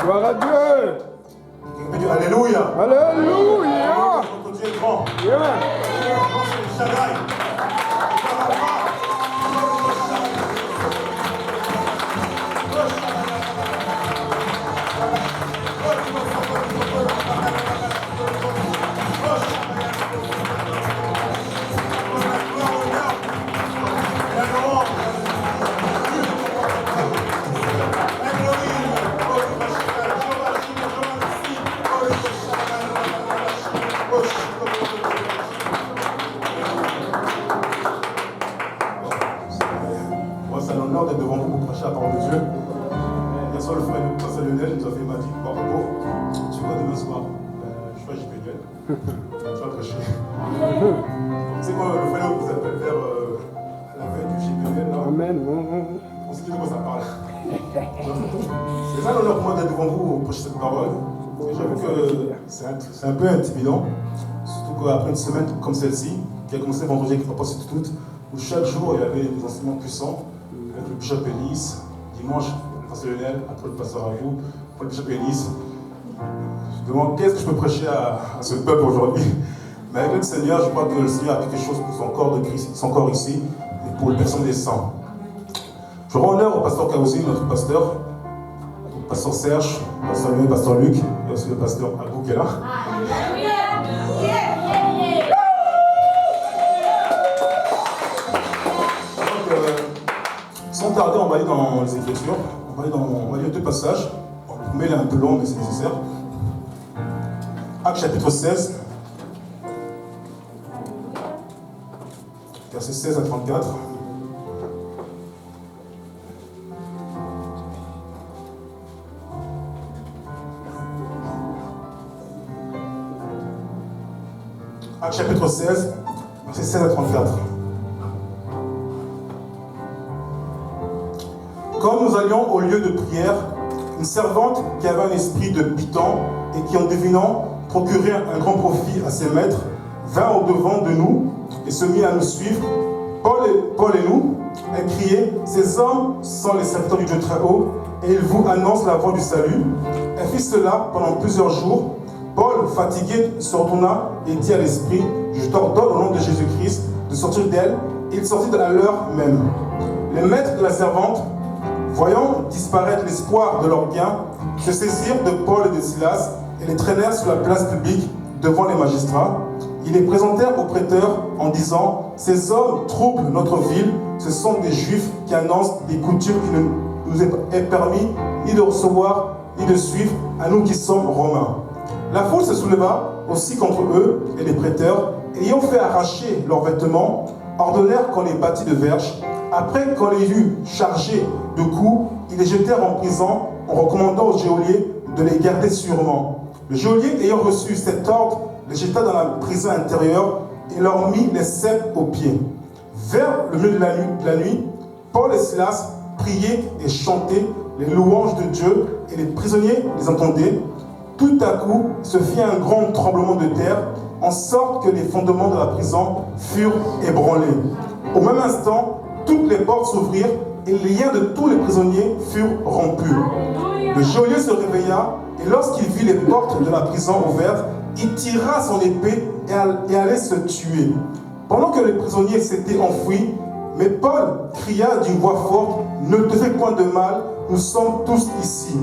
Gloire à Dieu. Alléluia. Alléluia. Notre Dieu est grand. Yeah. C'est le Shaddai. C'est un honneur d'être devant vous pour prêcher la parole de Dieu. Bien sûr, le frère Lionel nous a fait m'a dit bravo, tu vois demain soir. Je suis pas JPL. Tu vas prêcher. C'est quoi le frère vous appelle vers la veille du JPL là? Amen. On sait de quoi ça parle. C'est ça l'honneur pour moi d'être devant vous pour prêcher cette parole. Et j'avoue que c'est un peu intimidant, surtout qu'après une semaine comme celle-ci, qui a commencé vendredi avec Papa C'est Tout, où chaque jour il y avait des enseignements puissants, avec le bishop Ellis, dimanche le pasteur Lionel, après le pasteur Ayou, après le bishop Ellis. Je me demande qu'est-ce que je peux prêcher à ce peuple aujourd'hui. Mais avec le Seigneur, je crois que le Seigneur a quelque chose pour son corps de Christ, son corps ici, et pour les personnes des saints. Je rends honneur au pasteur Kaouzi, notre pasteur, au pasteur Serge, au pasteur Lionel, au pasteur Luc, et aussi le pasteur Abou qui est là. Sans tarder, on va aller dans les Écritures. On va lire deux passages. Le premier est un peu long, mais c'est nécessaire. Actes chapitre 16, versets 16 à 34. Actes chapitre 16, versets 16 à 34. Quand nous allions au lieu de prière, une servante qui avait un esprit de python et qui, en devinant procurer un grand profit à ses maîtres, vint au-devant de nous et se mit à nous suivre. Paul et nous, elle criait, « Ces hommes sont les serviteurs du Dieu très haut, et ils vous annoncent la voie du salut. » Elle fit cela pendant plusieurs jours. Paul, fatigué, se retourna et dit à l'esprit, « Je t'ordonne au nom de Jésus-Christ de sortir d'elle. » Et il sortit à l'heure même. Les maîtres de la servante, voyant disparaître l'espoir de leurs biens, se saisirent de Paul et de Silas et les traînèrent sur la place publique devant les magistrats. Ils les présentèrent aux prêteurs en disant « Ces hommes troublent notre ville, ce sont des Juifs qui annoncent des coutumes qui ne nous est permis ni de recevoir ni de suivre à nous qui sommes Romains. » La foule se souleva aussi contre eux et les prêteurs, ayant fait arracher leurs vêtements, ordonnèrent qu'on les bâtît de verges. Après qu'on les eut chargés de coups, ils les jetèrent en prison en recommandant au geôlier de les garder sûrement. Le geôlier ayant reçu cet ordre, les jeta dans la prison intérieure et leur mit les ceps aux pieds. Vers le milieu de la nuit, Paul et Silas priaient et chantaient les louanges de Dieu et les prisonniers les entendaient. Tout à coup, se fit un grand tremblement de terre, en sorte que les fondements de la prison furent ébranlés. Au même instant, toutes les portes s'ouvrirent et les liens de tous les prisonniers furent rompus. Le geôlier se réveilla et lorsqu'il vit les portes de la prison ouvertes, il tira son épée et allait se tuer. Pendant que les prisonniers s'étaient enfuis, mais Paul cria d'une voix forte, « Ne te fais point de mal, nous sommes tous ici. »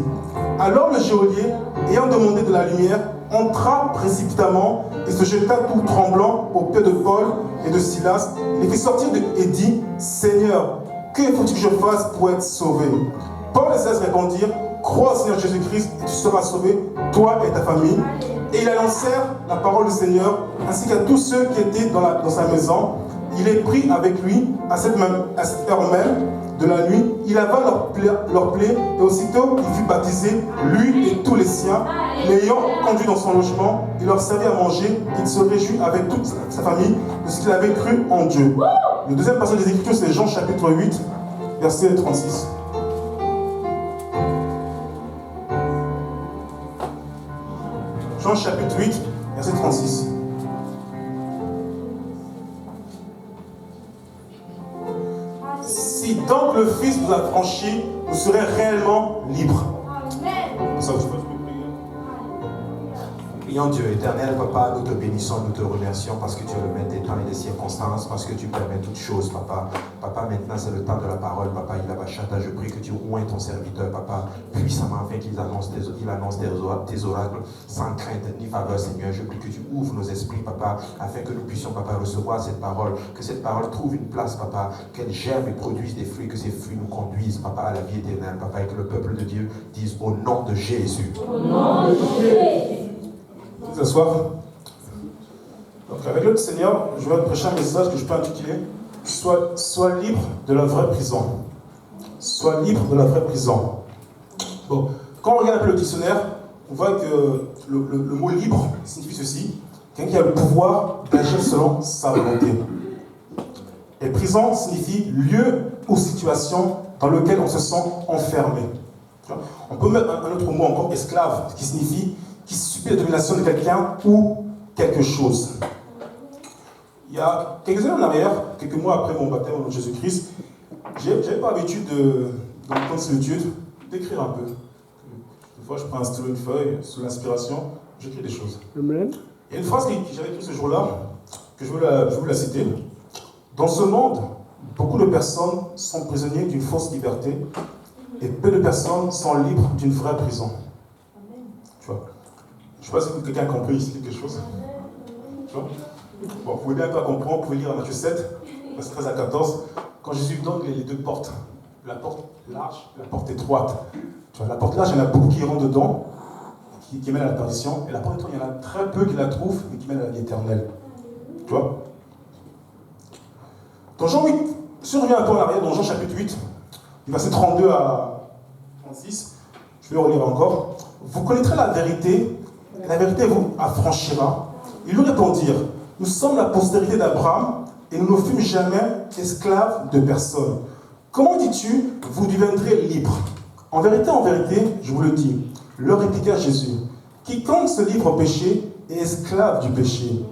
Alors le geôlier, ayant demandé de la lumière, entra précipitamment et se jeta tout tremblant aux pieds de Paul et de Silas. Il les fit sortir et dit, « Seigneur, que faut-il que je fasse pour être sauvé ?» Paul et Silas répondirent, « Crois au Seigneur Jésus-Christ et tu seras sauvé, toi et ta famille. » Et ils annoncèrent la parole du Seigneur, ainsi qu'à tous ceux qui étaient dans sa maison. Il les prit avec lui à cette heure même de la nuit. Il lava leurs plaies et aussitôt il fut baptisé, lui et tous les siens. L'ayant conduit dans son logement, il leur servit à manger. Il se réjouit avec toute sa famille de ce qu'il avait cru en Dieu. Le deuxième passage des Écritures, c'est Jean chapitre 8, verset 36. Jean chapitre 8, verset 36. Si donc le Fils vous a franchi, vous serez réellement libre. Ça, je peux Seigneur Dieu éternel, Papa, nous te bénissons, nous te remercions parce que tu es le maître des temps et des circonstances, parce que tu permets toutes choses, Papa. Papa, maintenant c'est le temps de la parole, Papa. Il a bachata, je prie que tu oins ton serviteur, Papa, puissamment afin qu'il annonce tes oracles sans crainte ni faveur, Seigneur. Je prie que tu ouvres nos esprits, Papa, afin que nous puissions, Papa, recevoir cette parole, que cette parole trouve une place, Papa, qu'elle germe et produise des fruits, que ces fruits nous conduisent, Papa, à la vie éternelle, Papa, et que le peuple de Dieu dise au nom de Jésus. Au nom de Jésus. Vous asseoir. Donc avec le Seigneur, je vais prêcher un message que je peux intituler Sois libre de la vraie prison. Sois libre de la vraie prison. Bon, quand on regarde un peu le dictionnaire, on voit que le mot libre signifie ceci, quelqu'un qui a le pouvoir d'agir selon sa volonté. Et prison signifie lieu ou situation dans lequel on se sent enfermé. On peut mettre un autre mot encore, esclave, qui signifie qui subit la domination de quelqu'un ou quelque chose. Il y a quelques années en arrière, quelques mois après mon baptême en Jésus-Christ, j'avais pas l'habitude dans le temps de solitude, d'écrire un peu. Des fois, je prends un stylo, une feuille, sous l'inspiration, j'écris des choses. Amen. Il y a une phrase que j'avais écrite ce jour-là, que je veux vous la citer. Dans ce monde, beaucoup de personnes sont prisonniers d'une fausse liberté et peu de personnes sont libres d'une vraie prison. Tu vois? Je ne sais pas si quelqu'un a compris ici quelque chose. Tu vois? Bon, vous pouvez bien pas comprendre, vous pouvez lire Matthieu 7, verset 13 à 14, quand Jésus donne les deux portes. La porte large, la porte étroite. Tu vois, la porte large, il y en a beaucoup qui rentrent dedans, qui mènent à la perdition, et la porte étroite, il y en a très peu qui la trouvent, mais qui mènent à la vie éternelle. Tu vois? Dans Jean 8, si on revient un peu en arrière, dans Jean chapitre 8, du verset 32 à 36, je vais le relire encore. Vous connaîtrez la vérité, et la vérité vous affranchira. Ils lui répondirent, nous sommes la postérité d'Abraham, et nous ne fûmes jamais esclaves de personne. Comment dis-tu, vous deviendrez libres? En vérité, je vous le dis, leur répliqua Jésus, quiconque se livre au péché est esclave du péché.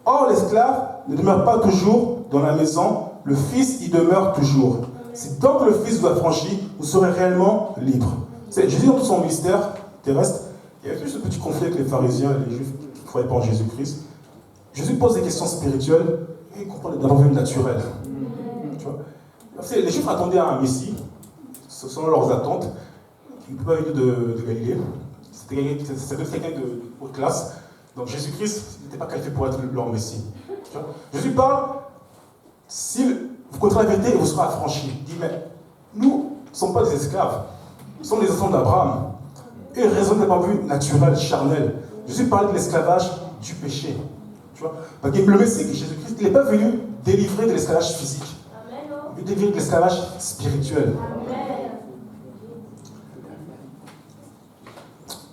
Or, l'esclave ne demeure pas toujours dans la maison, le Fils y demeure toujours. Si donc le Fils vous affranchit, vous serez réellement libre. C'est Jésus, dans tout son ministère terrestre, il y avait juste ce petit conflit avec les pharisiens et les juifs qui ne croyaient pas en Jésus-Christ. Jésus pose des questions spirituelles et il comprend d'un point de vue naturel. Tu vois? Les juifs attendaient à un Messie, selon leurs attentes. Il ne peut pas venir de Galilée. C'était quelqu'un de haute classe. Donc Jésus-Christ n'était pas qualifié pour être leur Messie. Tu vois? Jésus parle, si vous connaîtrez la vérité, vous serez affranchis. Il dit, mais nous ne sommes pas des esclaves. Nous sommes des enfants d'Abraham. Et ils raisonnent d'un point de vue naturel, charnel. Jésus parlait de l'esclavage du péché. Tu vois? Parce que le Messie, Jésus-Christ, il n'est pas venu délivrer de l'esclavage physique. Il est délivrer de l'esclavage spirituel. Amen.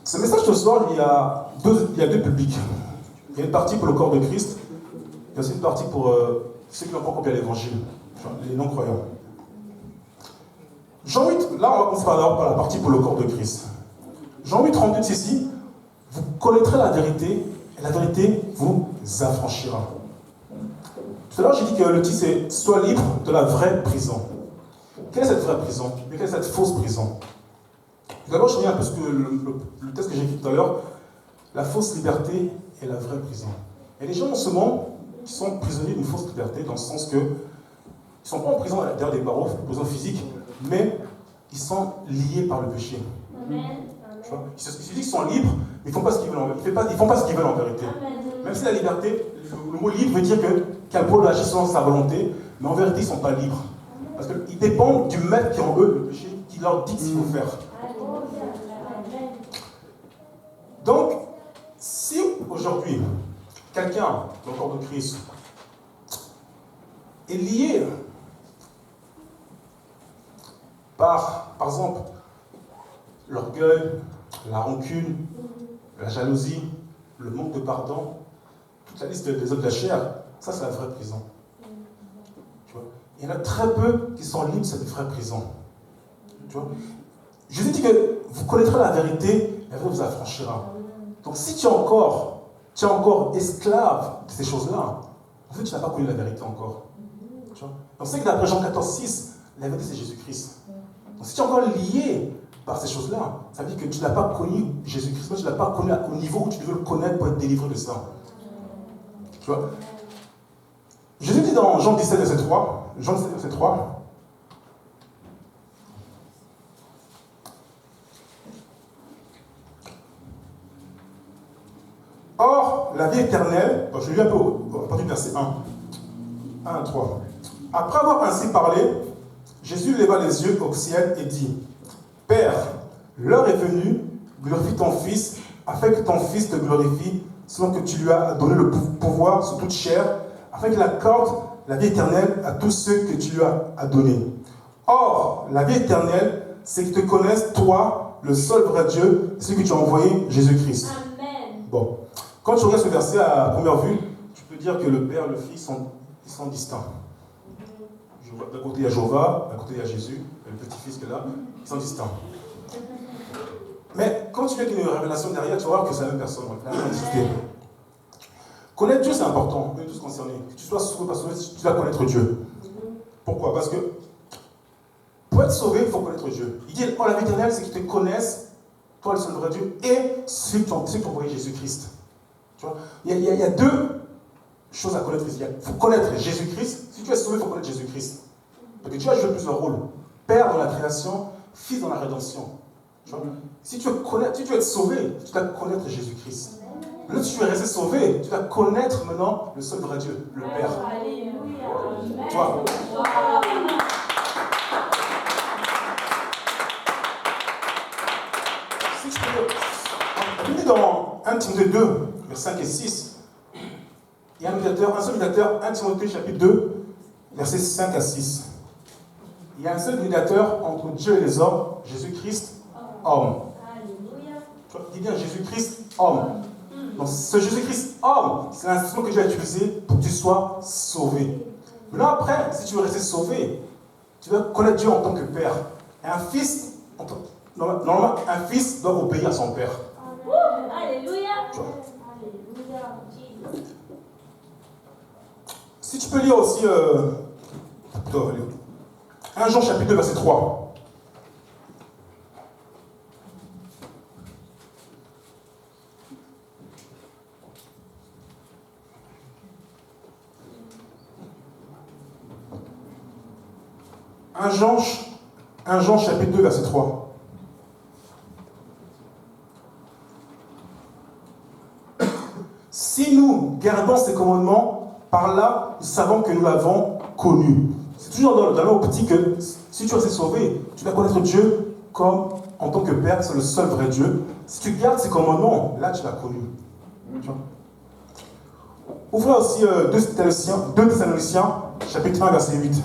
Ce message ce soir, il y a deux publics. Il y a une partie pour le corps de Christ, il y a aussi une partie pour ceux qui n'ont pas compris l'évangile, les non-croyants. Jean 8, là on va commencer par la partie pour le corps de Christ. Jean 8, 32, c'est ici, vous connaîtrez la vérité, et la vérité vous affranchira. Tout à l'heure, j'ai dit que le titre c'est « Sois libre de la vraie prison ». Quelle est cette vraie prison? Mais quelle est cette fausse prison? D'abord, je reviens un peu sur le texte que j'ai écrit tout à l'heure. La fausse liberté et la vraie prison. Il y a des gens en ce monde qui sont prisonniers d'une fausse liberté, dans le sens que ils ne sont pas en prison derrière des barreaux, en prison physique, mais ils sont liés par le péché. Amen. Tu vois? Ils se disent qu'ils sont libres, mais ils ne font pas ce qu'ils veulent ils font pas ce qu'ils veulent en vérité. Amen. Même si la liberté, le mot libre veut dire qu'il y a le pouvoir d'agir selon sa volonté, mais en vérité, ils ne sont pas libres. Parce qu'ils dépendent du maître qui est en eux, le péché, qui leur dit ce qu'il faut faire. Donc, si aujourd'hui, quelqu'un dans le corps de Christ est lié par exemple, l'orgueil, la rancune, la jalousie, le manque de pardon, toute la liste des œuvres de la chair, ça c'est la vraie prison. Tu vois? Il y en a très peu qui sont libres de cette vraie prison. Tu vois? Jésus dit que vous connaîtrez la vérité, et la vérité vous affranchira. Donc si tu es encore esclave de ces choses-là, en fait tu n'as pas connu la vérité encore. Tu vois? Donc c'est que d'après Jean 14, 6, la vérité c'est Jésus-Christ. Donc, si tu es encore lié par ces choses-là, ça veut dire que tu n'as pas connu Jésus-Christ, tu ne l'as pas connu au niveau où tu devais le connaître pour être délivré de ça. Tu vois? Jésus dit dans Jean 17, verset 3, Jean 17, verset 3, or, la vie éternelle, je lis un peu à partir du verset 1 à 3. Après avoir ainsi parlé, Jésus leva les yeux au ciel et dit, Père, l'heure est venue, glorifie ton Fils, afin que ton Fils te glorifie, selon que tu lui as donné le pouvoir sur toute chair, afin qu'il accorde la vie éternelle à tous ceux que tu lui as donnés. Or, la vie éternelle, c'est qu'ils te connaissent, toi, le seul vrai Dieu, celui que tu as envoyé, Jésus-Christ. Amen. Bon, quand tu regardes ce verset à première vue, tu peux dire que le Père et le Fils sont distincts. D'un côté il y a Jéhovah, d'un côté il y a Jésus, le petit-fils qui est là, ils sont distincts. Mais quand tu vois qu'il y a une révélation derrière, tu vas voir que c'est la même personne, la même entité. Connaître Dieu, c'est important, on est tous concernés. Que tu sois sauvé, pas sauvé, tu dois connaître Dieu. Pourquoi? Parce que pour être sauvé, il faut connaître Dieu. Il dit, oh, la vie éternelle, c'est qu'ils te connaissent, toi le seul vrai Dieu, et celui qui t'a envoyé Jésus-Christ. Tu vois, il y a deux choses à connaître ici. Il faut connaître Jésus-Christ. Si tu es sauvé, il faut connaître Jésus-Christ. Parce que Dieu a joué plusieurs rôles. Père dans la création, Fils dans la rédemption. Tu vois? Si tu veux être sauvé, tu dois connaître Jésus-Christ. Là, si tu es resté sauvé, tu dois connaître maintenant le seul vrai Dieu, le Père. Alléluia. Tu vois? Si tu peux, on dit dans 1 Timothée 2, versets 5 et 6, il y a un seul médiateur, 1 Timothée chapitre 2, versets 5 à 6. Il y a un seul médiateur entre Dieu et les hommes, Jésus-Christ, homme. Alléluia. Tu vois, il dit bien Jésus-Christ, homme. Donc ce Jésus-Christ, homme, c'est l'instrument que Dieu a utilisé pour que tu sois sauvé. Maintenant après, si tu veux rester sauvé, tu dois connaître Dieu en tant que Père. Et un fils, normalement, un fils doit obéir à son Père. Alléluia. Tu vois. Alléluia. Jesus. Si tu peux lire aussi 1 Jean chapitre 2, verset 3. 1 Jean chapitre 2, verset 3. Si nous gardons ces commandements, par là, nous savons que nous l'avons connu. C'est toujours dans l'optique que si tu es sauvé, tu dois connaître Dieu comme en tant que Père, c'est le seul vrai Dieu. Si tu gardes ces commandements, là tu l'as connu. Ouvrez aussi 2 Thessaloniciens, chapitre 1, verset 8.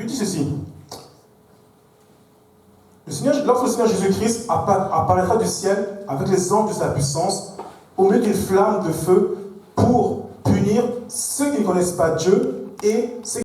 Il dit ceci. Lorsque le Seigneur Jésus-Christ apparaîtra du ciel avec les anges de sa puissance, au milieu d'une flamme de feu, pour punir ceux qui ne connaissent pas Dieu et ceux